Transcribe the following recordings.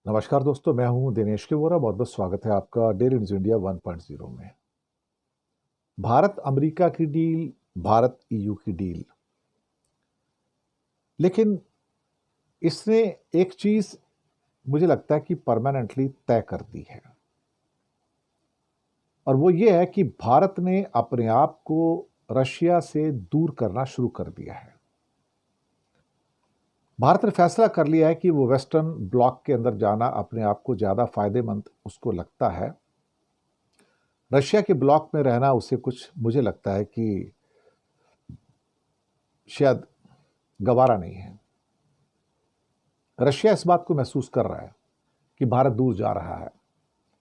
नमस्कार दोस्तों, मैं हूं दिनेश के वोरा। बहुत बहुत स्वागत है आपका डेली न्यूज इंडिया 1.0 में। भारत अमेरिका की डील, भारत ईयू की डील, लेकिन इसने एक चीज मुझे लगता है कि परमानेंटली तय कर दी है, और वो ये है कि भारत ने अपने आप को रशिया से दूर करना शुरू कर दिया है। भारत ने फैसला कर लिया है कि वो वेस्टर्न ब्लॉक के अंदर जाना अपने आप को ज्यादा फायदेमंद उसको लगता है। रशिया के ब्लॉक में रहना उसे कुछ मुझे लगता है कि शायद गवारा नहीं है। रशिया इस बात को महसूस कर रहा है कि भारत दूर जा रहा है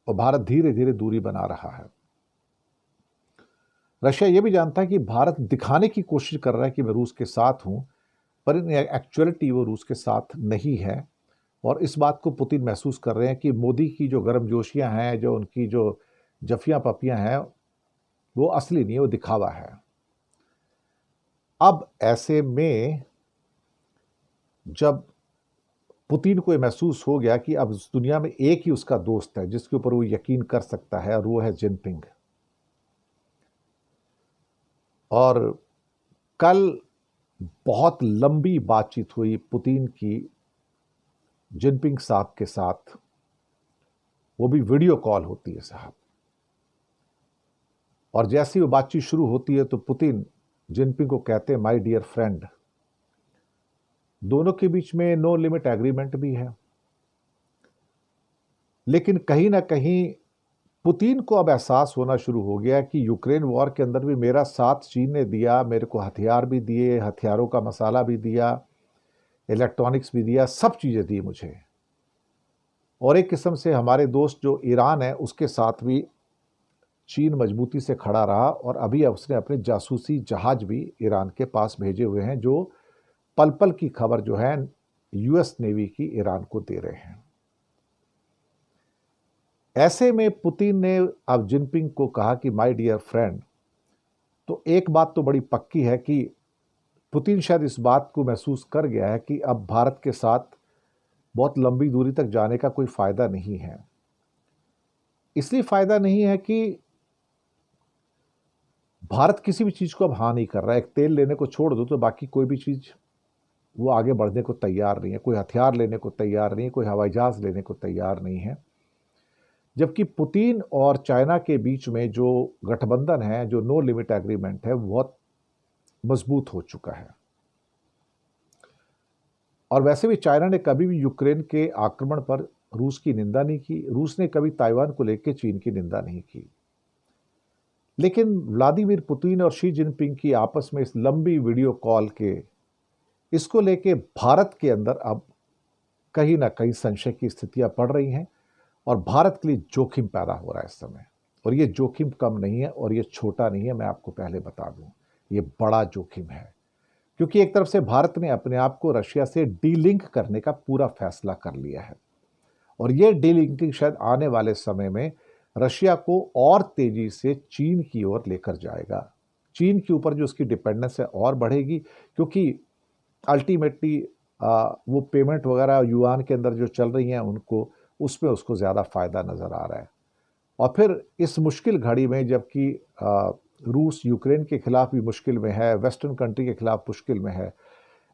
और भारत धीरे धीरे दूरी बना रहा है। रशिया यह भी जानता है कि भारत दिखाने की कोशिश कर रहा है कि मैं रूस के साथ हूं, पर इन एक्चुअलिटी वो रूस के साथ नहीं है। और इस बात को पुतिन महसूस कर रहे हैं कि मोदी की जो गर्मजोशियां हैं, जो उनकी जो जफियां पपियां हैं, वो असली नहीं है, वो दिखावा है। अब ऐसे में जब पुतिन को यह महसूस हो गया कि अब इस दुनिया में एक ही उसका दोस्त है जिसके ऊपर वो यकीन कर सकता है, और वो है जिनपिंग। और कल बहुत लंबी बातचीत हुई पुतिन की जिनपिंग साहब के साथ, वो भी वीडियो कॉल होती है साहब। और जैसी वो बातचीत शुरू होती है तो पुतिन जिनपिंग को कहते हैं माय डियर फ्रेंड। दोनों के बीच में नो लिमिट एग्रीमेंट भी है, लेकिन कहीं ना कहीं पुतिन को अब एहसास होना शुरू हो गया कि यूक्रेन वॉर के अंदर भी मेरा साथ चीन ने दिया, मेरे को हथियार भी दिए, हथियारों का मसाला भी दिया, इलेक्ट्रॉनिक्स भी दिया, सब चीज़ें दी मुझे। और एक किस्म से हमारे दोस्त जो ईरान है उसके साथ भी चीन मजबूती से खड़ा रहा, और अभी उसने अपने जासूसी जहाज भी ईरान के पास भेजे हुए हैं, जो पल पल की खबर जो है यूएस नेवी की ईरान को दे रहे हैं। ऐसे में पुतिन ने अब जिनपिंग को कहा कि माय डियर फ्रेंड। तो एक बात तो बड़ी पक्की है कि पुतिन शायद इस बात को महसूस कर गया है कि अब भारत के साथ बहुत लंबी दूरी तक जाने का कोई फायदा नहीं है। इसलिए फायदा नहीं है कि भारत किसी भी चीज को अब हाँ नहीं कर रहा है। एक तेल लेने को छोड़ दो तो बाकी कोई भी चीज वो आगे बढ़ने को तैयार नहीं है। कोई हथियार लेने को तैयार नहीं है, कोई हवाई जहाज लेने को तैयार नहीं है। जबकि पुतिन और चाइना के बीच में जो गठबंधन है, जो नो लिमिट एग्रीमेंट है, वो बहुत मजबूत हो चुका है। और वैसे भी चाइना ने कभी भी यूक्रेन के आक्रमण पर रूस की निंदा नहीं की। रूस ने कभी ताइवान को लेकर चीन की निंदा नहीं की। लेकिन व्लादिमीर पुतिन और शी जिनपिंग की आपस में इस लंबी वीडियो कॉल के इसको लेके भारत के अंदर अब कहीं ना कहीं संशय की स्थितियां पड़ रही हैं, और भारत के लिए जोखिम पैदा हो रहा है इस समय। और ये जोखिम कम नहीं है, और ये छोटा नहीं है। मैं आपको पहले बता दूं, ये बड़ा जोखिम है। क्योंकि एक तरफ से भारत ने अपने आप को रशिया से डीलिंक करने का पूरा फैसला कर लिया है, और ये डीलिंकिंग शायद आने वाले समय में रशिया को और तेजी से चीन की ओर लेकर जाएगा। चीन के ऊपर जो उसकी डिपेंडेंस है और बढ़ेगी, क्योंकि अल्टीमेटली वो पेमेंट वगैरह युआन के अंदर जो चल रही हैं उनको, उसमें उसको ज़्यादा फायदा नज़र आ रहा है। और फिर इस मुश्किल घड़ी में, जबकि रूस यूक्रेन के खिलाफ भी मुश्किल में है, वेस्टर्न कंट्री के खिलाफ मुश्किल में है,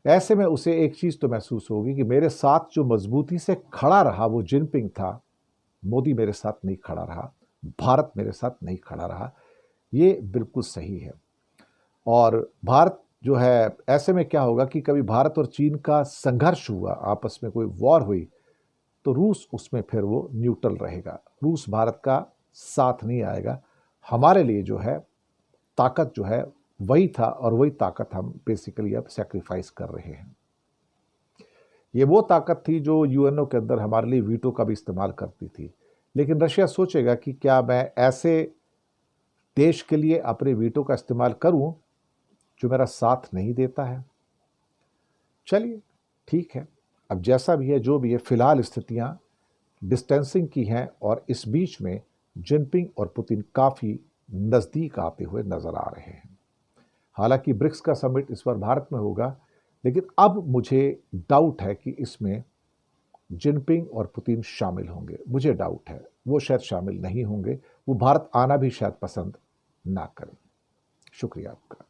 ऐसे में उसे एक चीज़ तो महसूस होगी कि मेरे साथ जो मजबूती से खड़ा रहा वो जिनपिंग था, मोदी मेरे साथ नहीं खड़ा रहा, भारत मेरे साथ नहीं खड़ा रहा। ये बिल्कुल सही है। और भारत जो है, ऐसे में क्या होगा कि कभी भारत और चीन का संघर्ष हुआ, आपस में कोई वॉर हुई, तो रूस उसमें फिर वो न्यूट्रल रहेगा। रूस भारत का साथ नहीं आएगा। हमारे लिए जो है ताकत जो है वही था, और वही ताकत हम बेसिकली अब सेक्रीफाइस कर रहे हैं। ये वो ताकत थी जो यूएनओ के अंदर हमारे लिए वीटो का भी इस्तेमाल करती थी। लेकिन रशिया सोचेगा कि क्या मैं ऐसे देश के लिए अपने वीटो का इस्तेमाल करूं जो मेरा साथ नहीं देता है। चलिए ठीक है, अब जैसा भी है जो भी है, फिलहाल स्थितियां डिस्टेंसिंग की हैं, और इस बीच में जिनपिंग और पुतिन काफ़ी नज़दीक आते हुए नजर आ रहे हैं। हालांकि ब्रिक्स का समिट इस बार भारत में होगा, लेकिन अब मुझे डाउट है कि इसमें जिनपिंग और पुतिन शामिल होंगे। मुझे डाउट है, वो शायद शामिल नहीं होंगे, वो भारत आना भी शायद पसंद ना करें। शुक्रिया आपका।